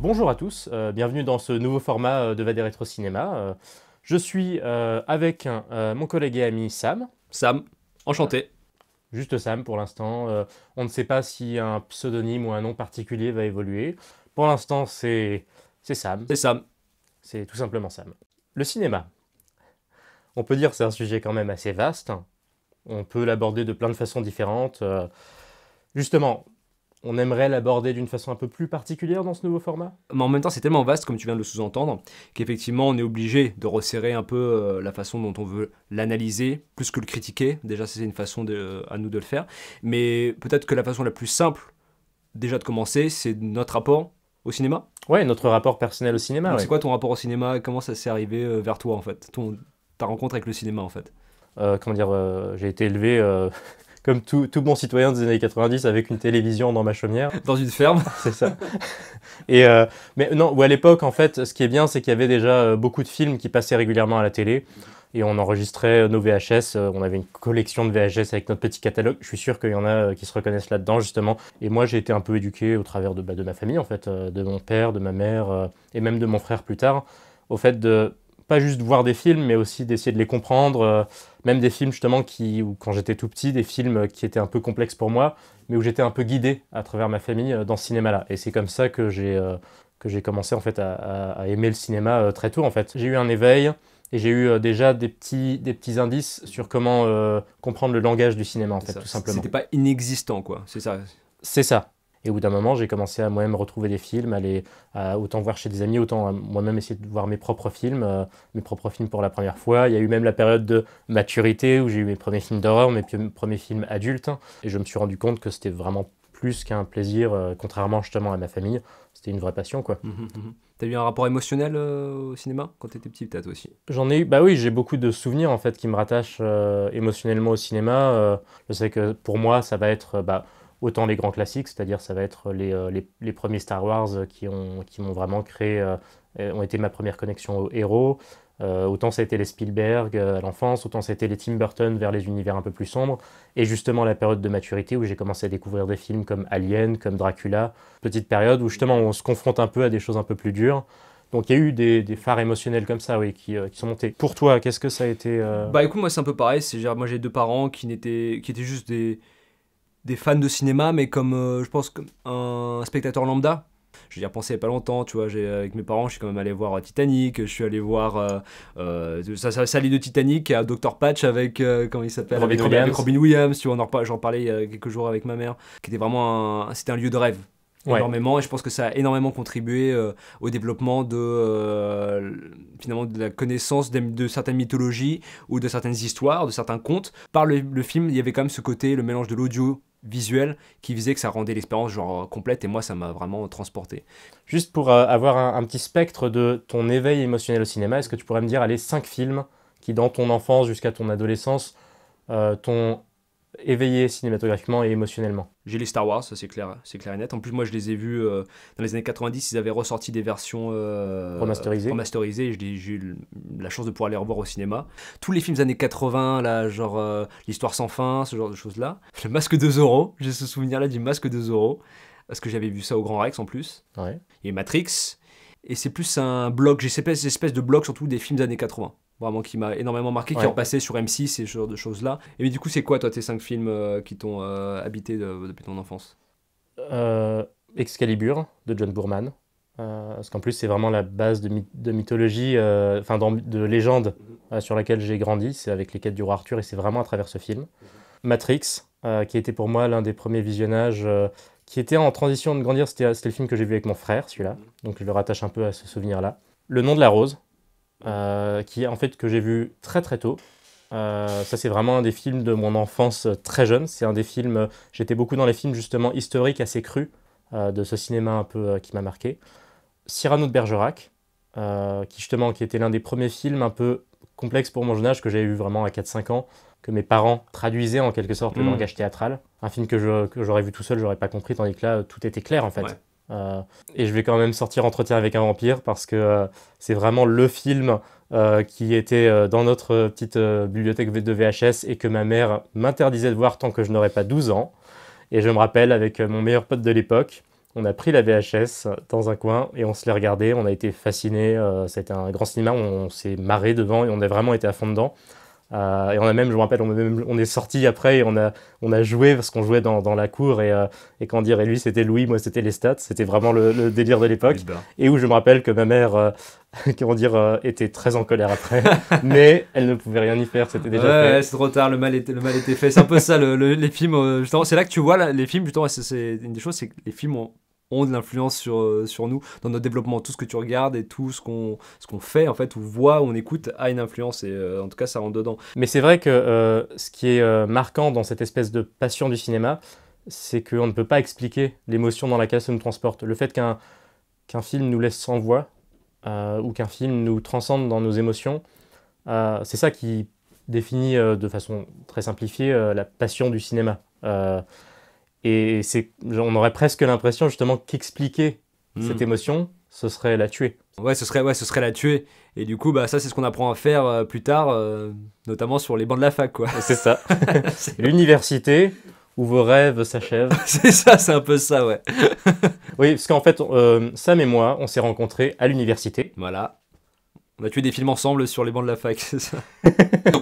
Bonjour à tous, bienvenue dans ce nouveau format de VAD Rétro Cinéma. Je suis avec mon collègue et ami Sam. Sam, enchanté. Juste Sam pour l'instant. On ne sait pas si un pseudonyme ou un nom particulier va évoluer. Pour l'instant, c'est Sam. C'est Sam. C'est tout simplement Sam. Le cinéma. On peut dire que c'est un sujet quand même assez vaste. On peut l'aborder de plein de façons différentes. Justement, on aimerait l'aborder d'une façon un peu plus particulière dans ce nouveau format. Mais en même temps, c'est tellement vaste, comme tu viens de le sous-entendre, qu'effectivement, on est obligé de resserrer un peu la façon dont on veut l'analyser, plus que le critiquer. Déjà, c'est une façon à nous de le faire. Mais peut-être que la façon la plus simple, déjà de commencer, c'est notre rapport au cinéma. Ouais, notre rapport personnel au cinéma. Donc, Ouais. c'est quoi ton rapport au cinéma? Comment ça s'est arrivé vers toi, en fait? Ta rencontre avec le cinéma, en fait? Comment dire, j'ai été élevé comme tout bon citoyen des années 90 avec une télévision dans ma chaumière. Dans une ferme? C'est ça. Et mais non, ou à l'époque, en fait, ce qui est bien, c'est qu'il y avait déjà beaucoup de films qui passaient régulièrement à la télé. Et on enregistrait nos VHS. On avait une collection de VHS avec notre petit catalogue. Je suis sûr qu'il y en a qui se reconnaissent là-dedans, justement. Et moi, j'ai été un peu éduqué au travers de ma famille, en fait, de mon père, de ma mère, et même de mon frère plus tard, au fait de pas juste voir des films, mais aussi d'essayer de les comprendre. Même des films, justement, ou quand j'étais tout petit, des films qui étaient un peu complexes pour moi, mais où j'étais un peu guidé à travers ma famille dans ce cinéma-là. Et c'est comme ça que j'ai commencé, en fait, à aimer le cinéma très tôt, en fait. J'ai eu un éveil. Et j'ai eu déjà des petits indices sur comment comprendre le langage du cinéma, en fait, tout simplement. C'était pas inexistant, quoi. C'est ça. C'est ça. Et au bout d'un moment, j'ai commencé à moi-même retrouver des films, autant voir chez des amis, autant moi-même essayer de voir mes propres films pour la première fois. Il y a eu même la période de maturité où j'ai eu mes premiers films d'horreur, mes premiers films adultes. Et je me suis rendu compte que c'était vraiment plus qu'un plaisir, contrairement justement à ma famille. C'était une vraie passion, quoi. T'as eu un rapport émotionnel au cinéma quand t'étais petit, peut-être aussi? J'en ai eu, bah oui, j'ai beaucoup de souvenirs en fait qui me rattachent émotionnellement au cinéma. Je sais que pour moi, ça va être autant les grands classiques, c'est-à-dire ça va être les premiers Star Wars qui m'ont vraiment créé, ont été ma première connexion aux héros. Autant ça a été les Spielberg à l'enfance, autant ça a été les Tim Burton vers les univers un peu plus sombres. Et justement la période de maturité où j'ai commencé à découvrir des films comme Alien, comme Dracula. Petite période où justement on se confronte un peu à des choses un peu plus dures. Donc il y a eu des phares émotionnels comme ça, oui, qui sont montés. Pour toi, qu'est-ce que ça a été Bah écoute, moi c'est un peu pareil. Moi j'ai deux parents qui étaient juste des fans de cinéma, mais comme je pense comme un spectateur lambda. Je y ai repensé il n'y a pas longtemps, tu vois, avec mes parents, je suis quand même allé voir Titanic, je suis allé voir ça allait de Titanic à Dr Patch avec, comment il s'appelle, avec Robin Williams, tu vois, j'en parlais il y a quelques jours avec ma mère, qui était vraiment c'était un lieu de rêve. Ouais. Énormément, et je pense que ça a énormément contribué au développement finalement de la connaissance de certaines mythologies ou de certaines histoires, de certains contes. Par le film, il y avait quand même ce côté, le mélange de l'audio visuel qui faisait que ça rendait l'expérience genre complète, et moi ça m'a vraiment transporté. Juste pour avoir un petit spectre de ton éveil émotionnel au cinéma, est-ce que tu pourrais me dire, allez, 5 films qui dans ton enfance jusqu'à ton adolescence t'ont éveillé cinématographiquement et émotionnellement? J'ai les Star Wars, ça c'est clair et net. En plus, moi je les ai vus dans les années 90, ils avaient ressorti des versions remasterisées, et j'ai eu la chance de pouvoir les revoir au cinéma. Tous les films des années 80, là, genre L'Histoire sans fin, ce genre de choses-là. Le Masque de Zorro, j'ai ce souvenir-là du Masque de Zorro, parce que j'avais vu ça au Grand Rex en plus. Ouais. Il y a eu Matrix, et c'est plus un bloc, j'ai cette espèce de bloc surtout des films des années 80. Vraiment qui m'a énormément marqué, qui est repassé sur M6 et ce genre de choses-là. Et mais du coup, c'est quoi, toi, tes 5 films qui t'ont habité depuis ton enfance? Excalibur de John Boorman. Parce qu'en plus, c'est vraiment la base de mythologie, de légende sur laquelle j'ai grandi. C'est avec les quêtes du roi Arthur et c'est vraiment à travers ce film. Matrix, qui était pour moi l'un des premiers visionnages, qui était en transition de grandir. C'était le film que j'ai vu avec mon frère, celui-là. Donc je le rattache un peu à ce souvenir-là. Le nom de la rose. Qui en fait que j'ai vu très très tôt. Ça c'est vraiment un des films de mon enfance très jeune. C'est un des films, j'étais beaucoup dans les films justement historiques assez crus de ce cinéma un peu qui m'a marqué. Cyrano de Bergerac, qui était l'un des premiers films un peu complexes pour mon jeune âge que j'avais vu vraiment à 4-5 ans, que mes parents traduisaient en quelque sorte le langage théâtral. Un film que j'aurais vu tout seul, j'aurais pas compris, tandis que là tout était clair en fait. Ouais. Et je vais quand même sortir Entretien avec un vampire parce que c'est vraiment le film qui était dans notre petite bibliothèque de VHS et que ma mère m'interdisait de voir tant que je n'aurais pas 12 ans. Et je me rappelle avec mon meilleur pote de l'époque, On a pris la VHS dans un coin et on se l'est regardé, on a été fascinés, ça a été un grand cinéma, on s'est marré devant et on a vraiment été à fond dedans. Et on a même, je me rappelle, on est sorti après et on a joué parce qu'on jouait dans la cour et quand dire, et lui c'était Louis, moi c'était les stats, c'était vraiment le délire de l'époque. Et où je me rappelle que ma mère, comment dire, était très en colère après, mais elle ne pouvait rien y faire, c'était déjà fait. Ouais, c'est trop tard, le mal était fait. C'est un peu ça, les films, justement, c'est là que tu vois les films, justement, c'est une des choses, c'est que les films ont de l'influence sur nous, dans notre développement. Tout ce que tu regardes et tout ce qu'on fait, en fait, ou voit, ou on écoute, a une influence, et en tout cas, ça rentre dedans. Mais c'est vrai que ce qui est marquant dans cette espèce de passion du cinéma, c'est qu'on ne peut pas expliquer l'émotion dans laquelle ça nous transporte. Le fait qu'un film nous laisse sans voix, ou qu'un film nous transcende dans nos émotions, c'est ça qui définit de façon très simplifiée la passion du cinéma. Et on aurait presque l'impression justement qu'expliquer cette émotion, ce serait la tuer. Ouais, ce serait la tuer. Et du coup, bah, ça, c'est ce qu'on apprend à faire plus tard, notamment sur les bancs de la fac, quoi. C'est ça. L'université où vos rêves s'achèvent. C'est ça, c'est un peu ça, ouais. Oui, parce qu'en fait, Sam et moi, on s'est rencontrés à l'université. Voilà. On a tué des films ensemble sur les bancs de la fac, c'est ça.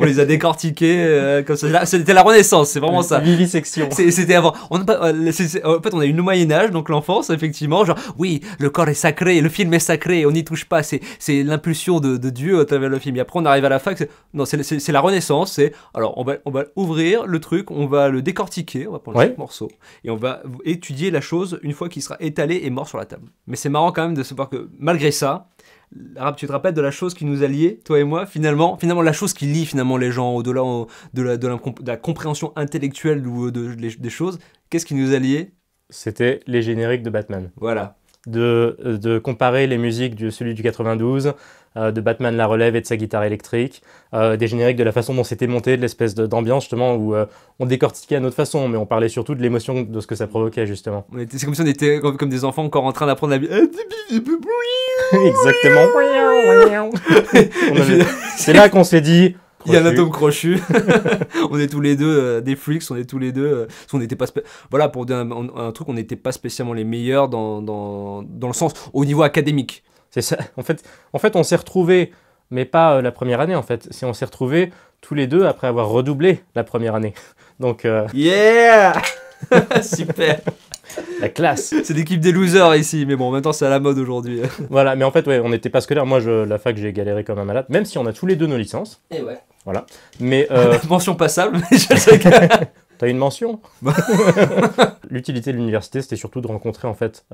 On les a décortiqués comme ça. C'était la Renaissance, c'est vraiment ça. Vivisection. C'était avant. En fait, on a eu le Moyen-Âge, donc l'enfance, effectivement. Genre, oui, le corps est sacré, le film est sacré, on n'y touche pas. C'est l'impulsion de Dieu à travers le film. Et après, on arrive à la fac. Non, c'est la Renaissance. Alors, on va ouvrir le truc, on va le décortiquer, on va prendre chaque morceau. Et on va étudier la chose une fois qu'il sera étalé et mort sur la table. Mais c'est marrant quand même de savoir que, malgré ça, Arabe, tu te rappelles de la chose qui nous a liés, toi et moi, finalement la chose qui lie finalement les gens au-delà de la compréhension intellectuelle des choses, qu'est-ce qui nous a liés? C'était les génériques de Batman. Voilà. De comparer les musiques de celui du 92, de Batman la relève et de sa guitare électrique, des génériques de la façon dont c'était monté, de l'espèce d'ambiance justement où on décortiquait à notre façon, mais on parlait surtout de l'émotion de ce que ça provoquait justement. C'est comme si on était comme des enfants encore en train d'apprendre la vie. Exactement. C'est là qu'on s'est dit... Il y a un atome crochu. On est tous les deux des freaks, on est tous les deux... on n'était pas voilà, pour dire un truc, on n'était pas spécialement les meilleurs dans le sens, au niveau académique. C'est ça. En fait, on s'est retrouvés, mais pas la première année en fait. On s'est retrouvés tous les deux après avoir redoublé la première année. Donc... Yeah. Super. La classe. C'est l'équipe des losers ici, mais bon, en même temps, c'est à la mode aujourd'hui. Voilà, mais en fait, ouais, on n'était pas scolaire. Moi, la fac, j'ai galéré comme un malade, même si on a tous les deux nos licences. Et ouais. Voilà. Mais mention passable, mais je sais que... T'as une mention. L'utilité de l'université, c'était surtout de rencontrer en fait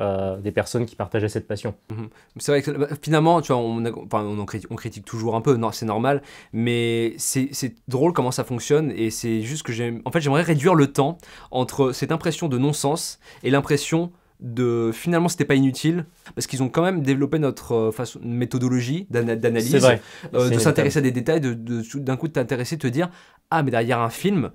des personnes qui partageaient cette passion. C'est vrai que finalement, tu vois, on critique toujours un peu, non, c'est normal, mais c'est drôle comment ça fonctionne, et c'est juste que j'aimerais réduire le temps entre cette impression de non-sens et l'impression de finalement c'était pas inutile, parce qu'ils ont quand même développé notre méthodologie d'analyse, de s'intéresser à des détails, d'un coup de t'intéresser, de te dire ah mais derrière un film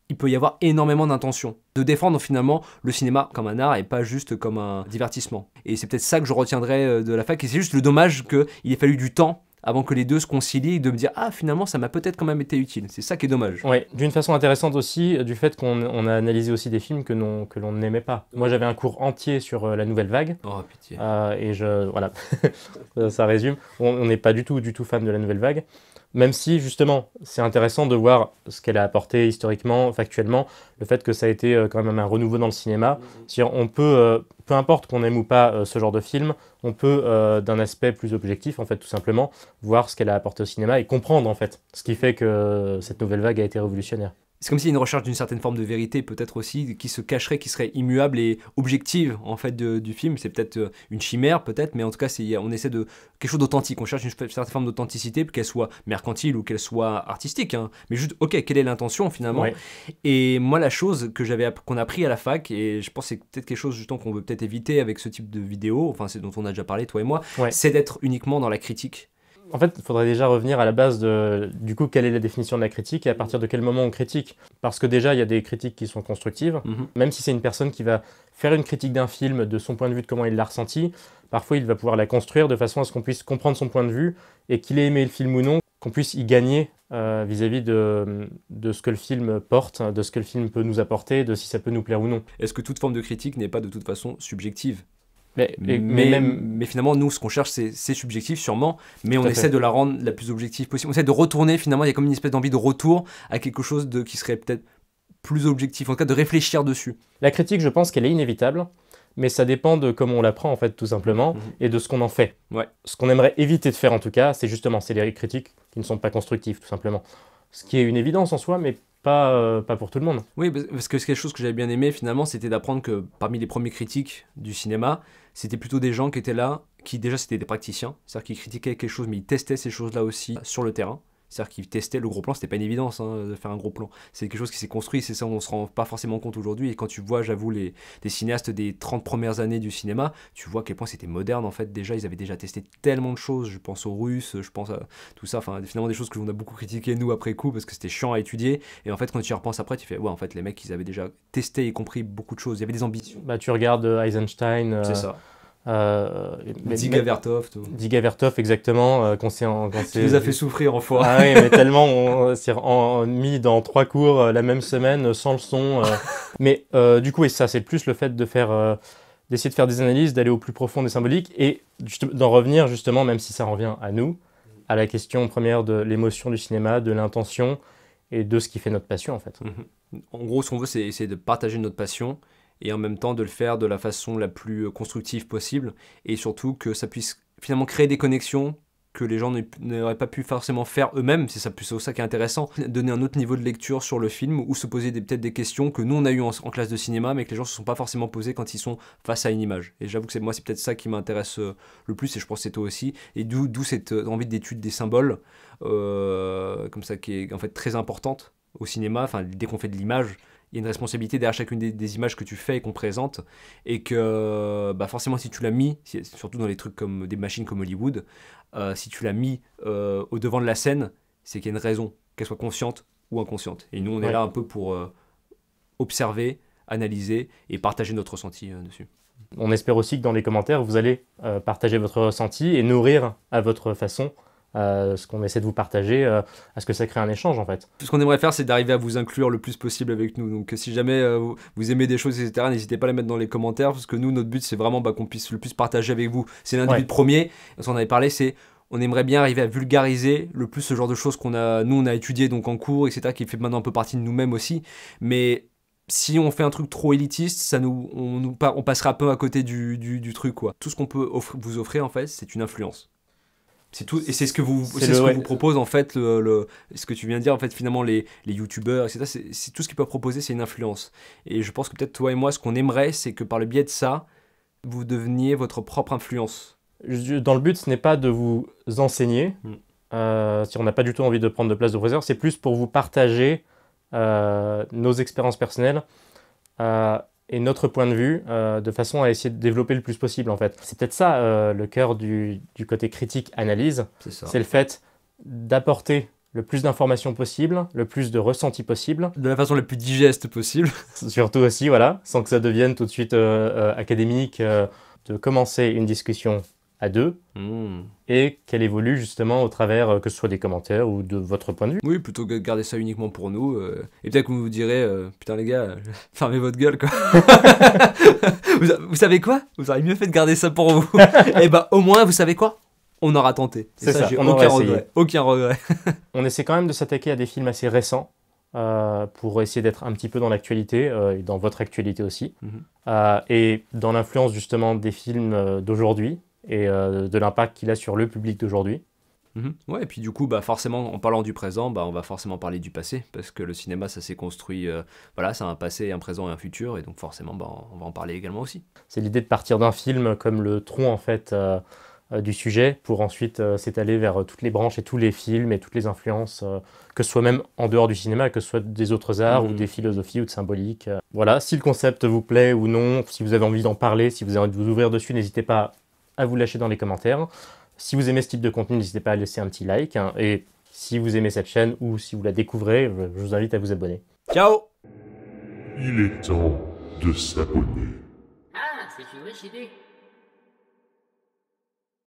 il peut y avoir énormément d'intentions, de défendre finalement le cinéma comme un art et pas juste comme un divertissement. Et c'est peut-être ça que je retiendrai de la fac, et c'est juste le dommage qu'il ait fallu du temps avant que les deux se concilient, de me dire ah finalement ça m'a peut-être quand même été utile. C'est ça qui est dommage. Oui, d'une façon intéressante aussi, du fait qu'on a analysé aussi des films que l'on n'aimait pas. Moi j'avais un cours entier sur la Nouvelle Vague. Oh pitié. Et voilà, ça résume. On n'est pas du tout fan de la Nouvelle Vague. Même si, justement, c'est intéressant de voir ce qu'elle a apporté historiquement, factuellement, le fait que ça a été quand même un renouveau dans le cinéma. On peut, peu importe qu'on aime ou pas ce genre de film, on peut, d'un aspect plus objectif, en fait, tout simplement, voir ce qu'elle a apporté au cinéma et comprendre, en fait, ce qui fait que cette nouvelle vague a été révolutionnaire. C'est comme s'il y a une recherche d'une certaine forme de vérité, peut-être aussi, qui se cacherait, qui serait immuable et objective, en fait, du film. C'est peut-être une chimère, peut-être, mais en tout cas, on essaie de quelque chose d'authentique. On cherche une certaine forme d'authenticité, qu'elle soit mercantile ou qu'elle soit artistique. Hein. Mais juste, ok, quelle est l'intention, finalement? Ouais. Et moi, la chose qu'on a appris à la fac, et je pense que c'est peut-être quelque chose, justement, qu'on veut peut-être éviter avec ce type de vidéo, enfin, c'est dont on a déjà parlé, toi et moi, c'est d'être uniquement dans la critique. En fait, il faudrait déjà revenir à la base du coup, quelle est la définition de la critique et à partir de quel moment on critique. Parce que déjà, il y a des critiques qui sont constructives. Même si c'est une personne qui va faire une critique d'un film de son point de vue, de comment il l'a ressenti, parfois il va pouvoir la construire de façon à ce qu'on puisse comprendre son point de vue et qu'il ait aimé le film ou non, qu'on puisse y gagner vis-à-vis de ce que le film porte, de ce que le film peut nous apporter, de si ça peut nous plaire ou non. Est-ce que toute forme de critique n'est pas de toute façon subjective ? Mais Mais finalement, nous, ce qu'on cherche, c'est subjectif sûrement, mais on essaie de la rendre la plus objective possible. On essaie de retourner, finalement, il y a comme une espèce d'envie de retour à quelque chose qui serait peut-être plus objectif, en tout cas de réfléchir dessus. La critique, je pense qu'elle est inévitable, mais ça dépend de comment on la prend, en fait, tout simplement, et de ce qu'on en fait. Ouais. Ce qu'on aimerait éviter de faire, en tout cas, c'est les critiques qui ne sont pas constructives, tout simplement. Ce qui est une évidence en soi, mais pas pour tout le monde. Oui, parce que c'est quelque chose que j'avais bien aimé, finalement, c'était d'apprendre que parmi les premiers critiques du cinéma, c'était plutôt des gens qui étaient là, qui déjà c'était des praticiens, c'est-à-dire qu'ils critiquaient quelque chose, mais ils testaient ces choses-là aussi sur le terrain. C'est-à-dire qu'ils testaient le gros plan, c'était pas une évidence de faire un gros plan. C'est quelque chose qui s'est construit, c'est ça, on se rend pas forcément compte aujourd'hui. Et quand tu vois, j'avoue, des cinéastes des 30 premières années du cinéma, tu vois à quel point c'était moderne en fait. Déjà, ils avaient déjà testé tellement de choses. Je pense aux Russes, je pense à tout ça. Enfin, finalement, des choses que l'on a beaucoup critiquées nous après coup parce que c'était chiant à étudier. Et en fait, quand tu y repenses après, tu fais ouais, en fait, les mecs, ils avaient déjà testé et compris beaucoup de choses. Il y avait des ambitions. Bah, tu regardes Eisenstein. C'est ça. Dziga Vertov, exactement. Tu nous as fait souffrir, enfoiré. Ah oui, mais tellement on s'est mis dans 3 cours la même semaine, sans leçon. Mais du coup, et ça, c'est plus le fait d'essayer de faire des analyses, d'aller au plus profond des symboliques, et d'en revenir justement, même si ça revient à nous, à la question première de l'émotion du cinéma, de l'intention, et de ce qui fait notre passion, en fait. En gros, ce qu'on veut, c'est essayer de partager notre passion, et en même temps de le faire de la façon la plus constructive possible, et surtout que ça puisse finalement créer des connexions que les gens n'auraient pas pu forcément faire eux-mêmes, c'est plutôt ça qui est intéressant, donner un autre niveau de lecture sur le film, ou se poser peut-être des questions que nous on a eues en classe de cinéma, mais que les gens ne se sont pas forcément posées quand ils sont face à une image. Et j'avoue que moi c'est peut-être ça qui m'intéresse le plus, et je pense que c'est toi aussi, et d'où cette envie d'étude des symboles, comme ça, qui est en fait très importante au cinéma, enfin dès qu'on fait de l'image, il y a une responsabilité derrière chacune des images que tu fais et qu'on présente, et que bah forcément si tu l'as mis, surtout dans les trucs comme des machines comme Hollywood, si tu l'as mis au devant de la scène, c'est qu'il y a une raison, qu'elle soit consciente ou inconsciente. Et nous on est là un peu pour observer, analyser et partager notre ressenti dessus. On espère aussi que dans les commentaires, vous allez partager votre ressenti et nourrir à votre façon ce qu'on essaie de vous partager, à ce que ça crée un échange en fait. Tout ce qu'on aimerait faire, c'est d'arriver à vous inclure le plus possible avec nous. Donc si jamais vous aimez des choses, etc., n'hésitez pas à les mettre dans les commentaires, parce que nous, notre but, c'est vraiment qu'on puisse le plus partager avec vous. C'est l'un des buts premiers, on en avait parlé, c'est on aimerait bien arriver à vulgariser le plus ce genre de choses on a étudié donc en cours, etc., qui fait maintenant un peu partie de nous-mêmes aussi. Mais si on fait un truc trop élitiste, on passera un peu à côté du truc, quoi. Tout ce qu'on peut vous offrir, en fait, c'est une influence. C'est tout, et c'est ce que vous propose en fait, ce que tu viens de dire en fait, finalement les youtubeurs, etc. C'est tout ce qu'ils peuvent proposer, c'est une influence. Et je pense que peut-être toi et moi, ce qu'on aimerait, c'est que par le biais de ça, vous deveniez votre propre influence. Dans le but, ce n'est pas de vous enseigner, si on n'a pas du tout envie de prendre de place de professeur, c'est plus pour vous partager nos expériences personnelles et notre point de vue, de façon à essayer de développer le plus possible en fait. C'est peut-être ça le cœur du côté critique-analyse, c'est le fait d'apporter le plus d'informations possible, le plus de ressentis possible. De la façon la plus digeste possible. Surtout aussi, voilà, sans que ça devienne tout de suite académique, de commencer une discussion à deux, et qu'elle évolue justement au travers que ce soit des commentaires ou de votre point de vue. Oui, plutôt que de garder ça uniquement pour nous. Et peut-être que vous vous direz, putain les gars, fermez votre gueule quoi. vous savez quoi? Vous auriez mieux fait de garder ça pour vous. Et bah au moins, vous savez quoi? On aura tenté. C'est ça, j'ai aucun regret. On essaie quand même de s'attaquer à des films assez récents, pour essayer d'être un petit peu dans l'actualité, et dans votre actualité aussi, et dans l'influence justement des films d'aujourd'hui, et de l'impact qu'il a sur le public d'aujourd'hui. Ouais, et puis du coup, bah, forcément, en parlant du présent, bah, on va forcément parler du passé, parce que le cinéma, ça s'est construit, voilà, c'est un passé, un présent et un futur, et donc forcément, bah, on va en parler également aussi. C'est l'idée de partir d'un film comme le tronc, en fait, du sujet, pour ensuite s'étaler vers toutes les branches et tous les films et toutes les influences, que ce soit même en dehors du cinéma, que ce soit des autres arts ou des philosophies ou de symbolique. Voilà, si le concept vous plaît ou non, si vous avez envie d'en parler, si vous avez envie de vous ouvrir dessus, n'hésitez pas à vous lâcher dans les commentaires. Si vous aimez ce type de contenu, n'hésitez pas à laisser un petit like. Et si vous aimez cette chaîne ou si vous la découvrez, je vous invite à vous abonner. Ciao! Il est temps de s'abonner. Ah, c'est une riche idée.